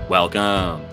Welcome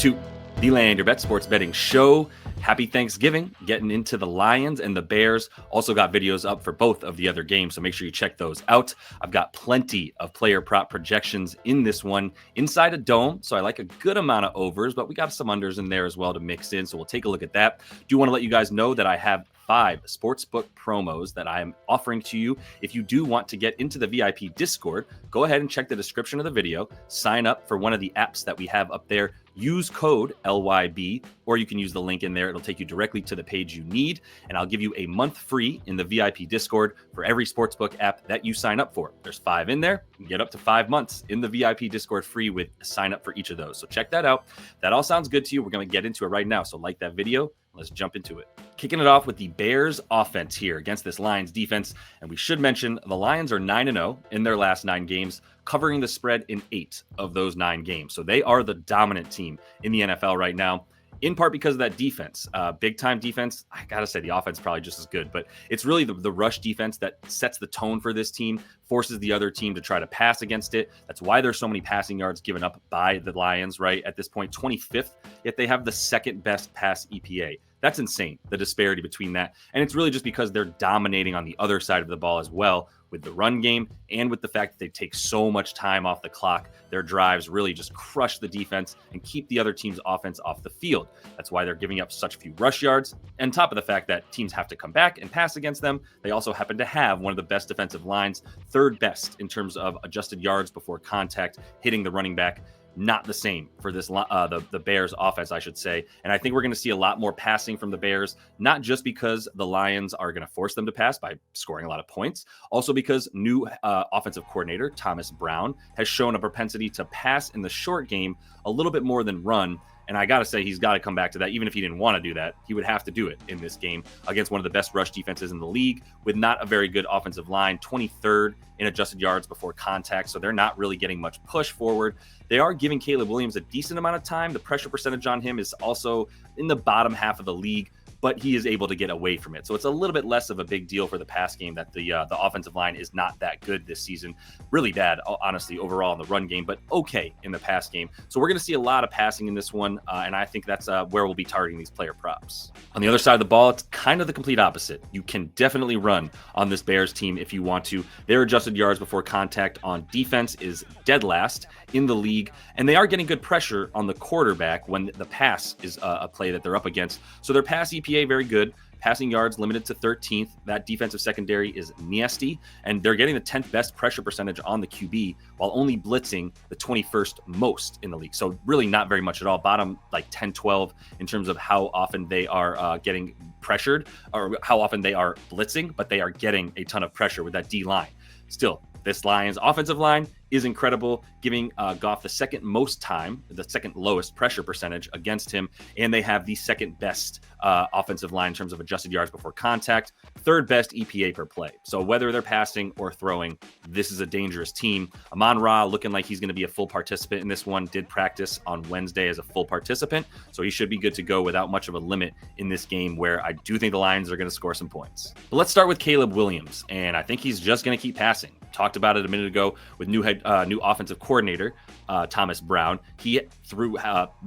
to the Land Your Bet Sports Betting Show. Happy Thanksgiving. Getting into the Lions and the Bears. Also got videos up for both of the other games, so make sure you check those out. I've got plenty of player prop projections in this one inside a dome, so I like a good amount of overs, but we got some unders in there as well to mix in, so we'll take a look at that. Do want to let you guys know that I have 5 sportsbook promos that I am offering to you. If you do want to get into the VIP Discord, go ahead and check the description of the video. Sign up for one of the apps that we have up there. Use code LYB, or you can use the link in there. It'll take you directly to the page you need, and I'll give you a month free in the VIP Discord for every sportsbook app that you sign up for. There's 5 in there. You can get up to 5 months in the VIP Discord free with a sign up for each of those. So check that out. That all sounds good to you. We're going to get into it right now. So like that video. Let's jump into it. Kicking it off with the Bears offense here against this Lions defense. And we should mention the Lions are 9-0 in their last 9 games, covering the spread in 8 of those 9 games. So they are the dominant team in the NFL right now, in part because of that defense. Big time defense. I got to say the offense is probably just as good, but it's really the rush defense that sets the tone for this team, forces the other team to try to pass against it. That's why there's so many passing yards given up by the Lions, right? At this point, 25th, yet they have the second best pass EPA. That's insane, the disparity between that. And it's really just because they're dominating on the other side of the ball as well with the run game and with the fact that they take so much time off the clock. Their drives really just crush the defense and keep the other team's offense off the field. That's why they're giving up such few rush yards. And on top of the fact that teams have to come back and pass against them, they also happen to have one of the best defensive lines, 3rd best in terms of adjusted yards before contact, hitting the running back. Not the same for this the Bears offense, I should say. And I think we're going to see a lot more passing from the Bears, not just because the Lions are going to force them to pass by scoring a lot of points, also because new offensive coordinator Thomas Brown has shown a propensity to pass in the short game a little bit more than run. And I got to say, he's got to come back to that. Even if he didn't want to do that, he would have to do it in this game against one of the best rush defenses in the league with not a very good offensive line, 23rd in adjusted yards before contact. So they're not really getting much push forward. They are giving Caleb Williams a decent amount of time. The pressure percentage on him is also in the bottom half of the league, but he is able to get away from it. So it's a little bit less of a big deal for the pass game that the offensive line is not that good this season. Really bad, honestly, overall in the run game, but okay in the pass game. So we're going to see a lot of passing in this one, and I think that's where we'll be targeting these player props. On the other side of the ball, it's kind of the complete opposite. You can definitely run on this Bears team if you want to. Their adjusted yards before contact on defense is dead last in the league, and they are getting good pressure on the quarterback when the pass is a play that they're up against. So their pass EPA very good. Passing yards limited to 13th. That defensive secondary is nasty, and they're getting the 10th best pressure percentage on the QB while only blitzing the 21st most in the league. So really not very much at all. Bottom like 10, 12 in terms of how often they are getting pressured or how often they are blitzing, but they are getting a ton of pressure with that D line. Still, this Lions offensive line is incredible, giving Goff the second most time, the second lowest pressure percentage against him, and they have the second best offensive line in terms of adjusted yards before contact, 3rd best EPA per play. So whether they're passing or throwing, this is a dangerous team. Amon-Ra looking like he's going to be a full participant in this one, did practice on Wednesday as a full participant, so he should be good to go without much of a limit in this game where I do think the Lions are going to score some points. But let's start with Caleb Williams, and I think he's just going to keep passing. Talked about it a minute ago with new offensive coordinator Thomas Brown. He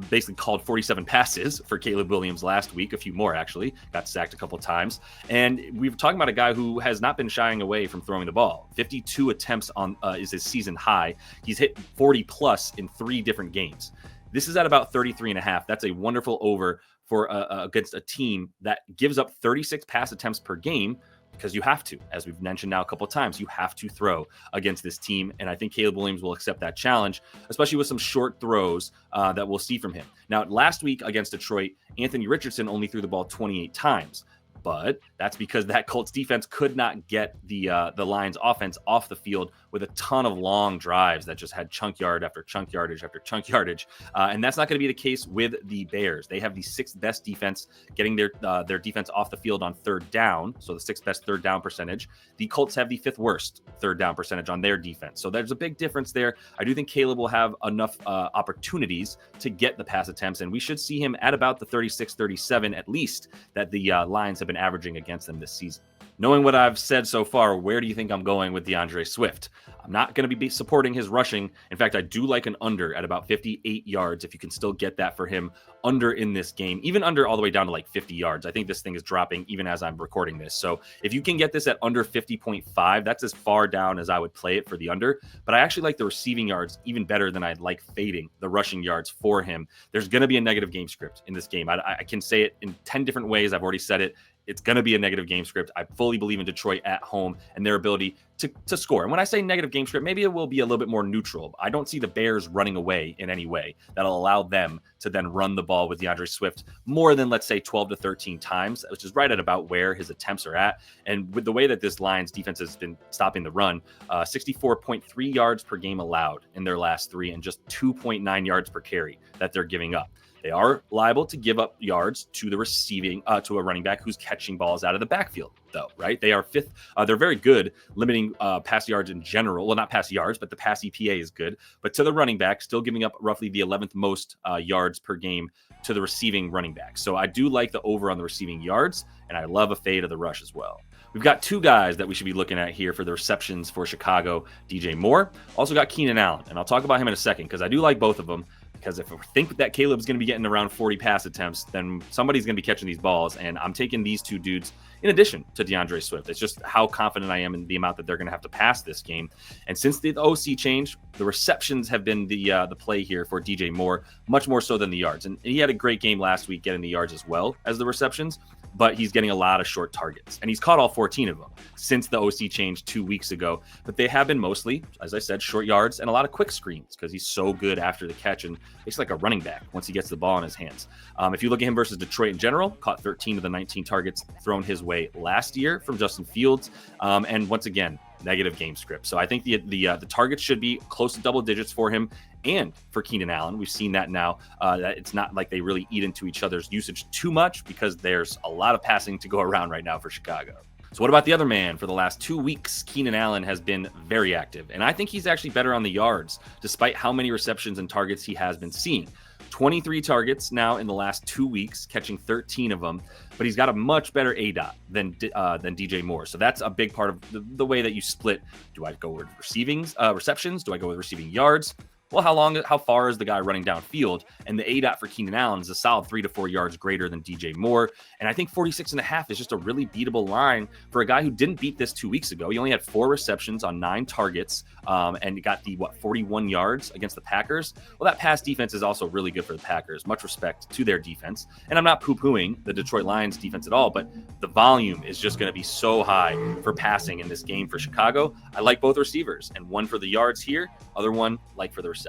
basically called 47 passes for Caleb Williams last week, a few more actually, got sacked a couple times. And we're talking about a guy who has not been shying away from throwing the ball. 52 attempts on is his season high. He's hit 40 plus in 3 different games. This is at about 33.5. That's a wonderful over for against a team that gives up 36 pass attempts per game. Because you have to, as we've mentioned now a couple of times, you have to throw against this team. And I think Caleb Williams will accept that challenge, especially with some short throws that we'll see from him. Now, last week against Detroit, Anthony Richardson only threw the ball 28 times. But that's because that Colts defense could not get the Lions offense off the field with a ton of long drives that just had chunk yard after chunk yardage after chunk yardage. And that's not going to be the case with the Bears. They have the 6th best defense, getting their defense off the field on 3rd down. So the 6th best 3rd down percentage. The Colts have the 5th worst 3rd down percentage on their defense. So there's a big difference there. I do think Caleb will have enough opportunities to get the pass attempts, and we should see him at about the 36-37 at least that the Lions have been averaging against them this season. Knowing what I've said so far, where do you think I'm going with DeAndre Swift? I'm not going to be supporting his rushing. In fact, I do like an under at about 58 yards if you can still get that for him under in this game, even under all the way down to like 50 yards. I think this thing is dropping even as I'm recording this. So if you can get this at under 50.5, that's as far down as I would play it for the under. But I actually like the receiving yards even better than I'd like fading the rushing yards for him. There's going to be a negative game script in this game. I can say it in 10 different ways. I've already said it. It's going to be a negative game script. I fully believe in Detroit at home and their ability to score. And when I say negative game script, maybe it will be a little bit more neutral. I don't see the Bears running away in any way that'll allow them to then run the ball with DeAndre Swift more than, let's say, 12 to 13 times, which is right at about where his attempts are at. And with the way that this Lions defense has been stopping the run, 64.3 yards per game allowed in their last 3 and just 2.9 yards per carry that they're giving up. They are liable to give up yards to the receiving, to a running back who's catching balls out of the backfield, though, right? They are fifth. They're very good limiting pass yards in general. Well, not pass yards, but the pass EPA is good. But to the running back, still giving up roughly the 11th most yards per game to the receiving running back. So I do like the over on the receiving yards, and I love a fade of the rush as well. We've got 2 guys that we should be looking at here for the receptions for Chicago. DJ Moore. Also got Keenan Allen, and I'll talk about him in a second because I do like both of them. Because if I think that Caleb's going to be getting around 40 pass attempts, then somebody's going to be catching these balls. And I'm taking these 2 dudes in addition to DeAndre Swift. It's just how confident I am in the amount that they're going to have to pass this game. And since the OC change, the receptions have been the play here for DJ Moore, much more so than the yards. And he had a great game last week getting the yards as well as the receptions, but he's getting a lot of short targets. And he's caught all 14 of them since the OC change 2 weeks ago. But they have been mostly, as I said, short yards and a lot of quick screens because he's so good after the catch and it's like a running back once he gets the ball in his hands. If you look at him versus Detroit in general, caught 13 of the 19 targets thrown his way last year from Justin Fields. And once again, negative game script. So I think the targets should be close to double digits for him and for Keenan Allen. We've seen that now. That it's not like they really eat into each other's usage too much because there's a lot of passing to go around right now for Chicago. So what about the other man? For the last 2 weeks, Keenan Allen has been very active, and I think he's actually better on the yards, despite how many receptions and targets he has been seeing. 23 targets now in the last 2 weeks, catching 13 of them, but he's got a much better ADOT than DJ Moore. So that's a big part of the way that you split. Do I go with receptions? Do I go with receiving yards? Well, how far is the guy running downfield? And the ADOT for Keenan Allen is a solid 3 to 4 yards greater than DJ Moore. And I think 46.5 is just a really beatable line for a guy who didn't beat this 2 weeks ago. He only had 4 receptions on 9 targets and got the 41 yards against the Packers. Well, that pass defense is also really good for the Packers. Much respect to their defense. And I'm not poo-pooing the Detroit Lions defense at all, but the volume is just going to be so high for passing in this game for Chicago. I like both receivers, and one for the yards here, other one like for the receptions.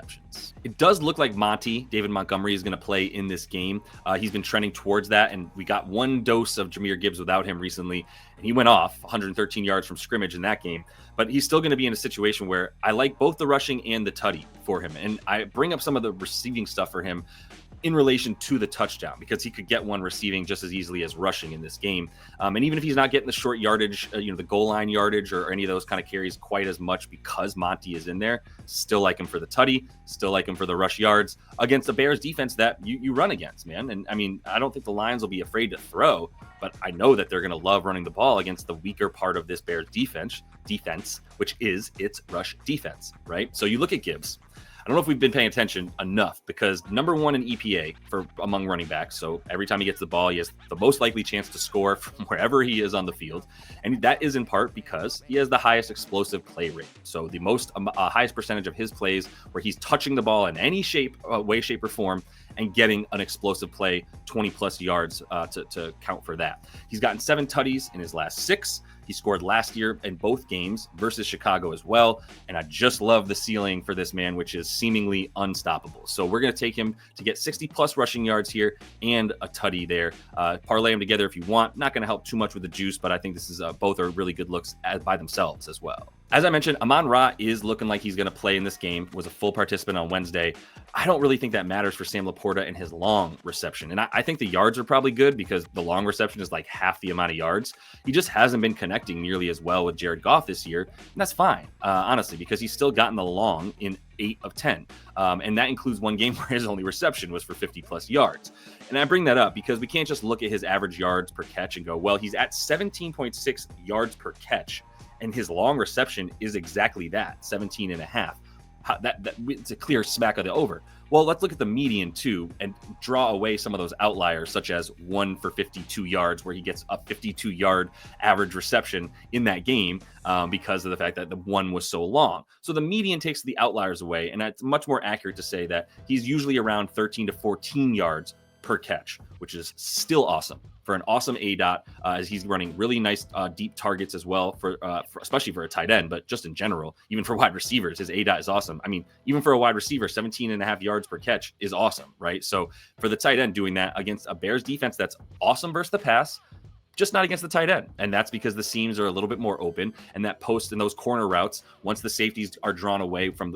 It does look like David Montgomery is going to play in this game. He's been trending towards that, and we got 1 dose of Jahmyr Gibbs without him recently, and he went off 113 yards from scrimmage in that game. But he's still going to be in a situation where I like both the rushing and the tutty for him, and I bring up some of the receiving stuff for him in relation to the touchdown because he could get one receiving just as easily as rushing in this game. And even if he's not getting the short yardage, the goal line yardage or any of those kind of carries quite as much because Monty is in there, still like him for the tutty, still like him for the rush yards against the Bears defense that you run against, man. And I mean, I don't think the Lions will be afraid to throw, but I know that they're going to love running the ball against the weaker part of this Bears defense, which is its rush defense, right? So you look at Gibbs. I don't know if we've been paying attention enough because number 1 in EPA among running backs. So every time he gets the ball, he has the most likely chance to score from wherever he is on the field. And that is in part because he has the highest explosive play rate. So the highest percentage of his plays where he's touching the ball in any way, shape, or form and getting an explosive play, 20 plus yards to count for that. He's gotten 7 tutties in his last 6. He scored last year in both games versus Chicago as well. And I just love the ceiling for this man, which is seemingly unstoppable. So we're going to take him to get 60 plus rushing yards here and a tutty there. Parlay them together if you want. Not going to help too much with the juice, but I think this is both are really good looks by themselves as well. As I mentioned, Amon-Ra is looking like he's going to play in this game, was a full participant on Wednesday. I don't really think that matters for Sam LaPorta and his long reception. And I think the yards are probably good because the long reception is like half the amount of yards. He just hasn't been connecting nearly as well with Jared Goff this year. And that's fine, honestly, because he's still gotten the long in 8 of 10. And that includes one game where his only reception was for 50 plus yards. And I bring that up because we can't just look at his average yards per catch and go, well, he's at 17.6 yards per catch and his long reception is exactly that, 17.5. It's a clear smack of the over. Well, let's look at the median too and draw away some of those outliers, such as 1 for 52 yards, where he gets a 52-yard average reception in that game because of the fact that the one was so long. So the median takes the outliers away, and it's much more accurate to say that he's usually around 13 to 14 yards per catch, which is still awesome for an awesome ADOT, as he's running really nice deep targets as well, for especially for a tight end, but just in general, even for wide receivers, his ADOT is awesome. I mean, even for a wide receiver, 17.5 yards per catch is awesome, right? So for the tight end doing that against a Bears defense that's awesome versus the pass, just not against the tight end. And that's because the seams are a little bit more open, and that post and those corner routes, once the safeties are drawn away from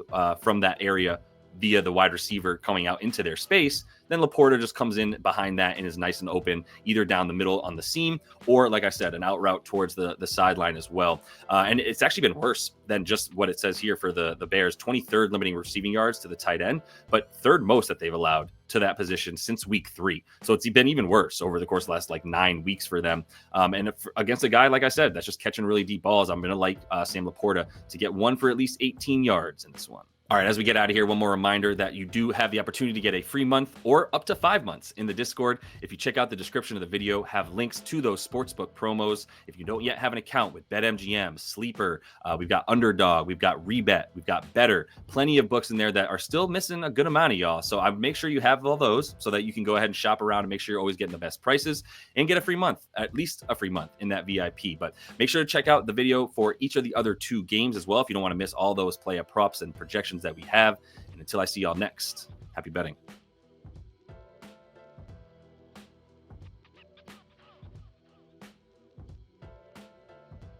that area via the wide receiver coming out into their space, then LaPorta just comes in behind that and is nice and open, either down the middle on the seam or, like I said, an out route towards the sideline as well. And it's actually been worse than just what it says here for the Bears. 23rd limiting receiving yards to the tight end, but third most that they've allowed to that position since week 3. So it's been even worse over the course of the last 9 weeks for them. And against a guy, like I said, that's just catching really deep balls, I'm going to like Sam LaPorta to get one for at least 18 yards in this one. All right, as we get out of here, one more reminder that you do have the opportunity to get a free month or up to 5 months in the Discord. If you check out the description of the video, have links to those sportsbook promos. If you don't yet have an account with BetMGM, Sleeper, we've got Underdog, we've got REBET, we've got BETR, plenty of books in there that are still missing a good amount of y'all. So I make sure you have all those so that you can go ahead and shop around and make sure you're always getting the best prices and get a free month, at least a free month in that VIP. But make sure to check out the video for each of the other 2 games as well if you don't want to miss all those play-up props and projections that we have. And until I see y'all next, happy betting.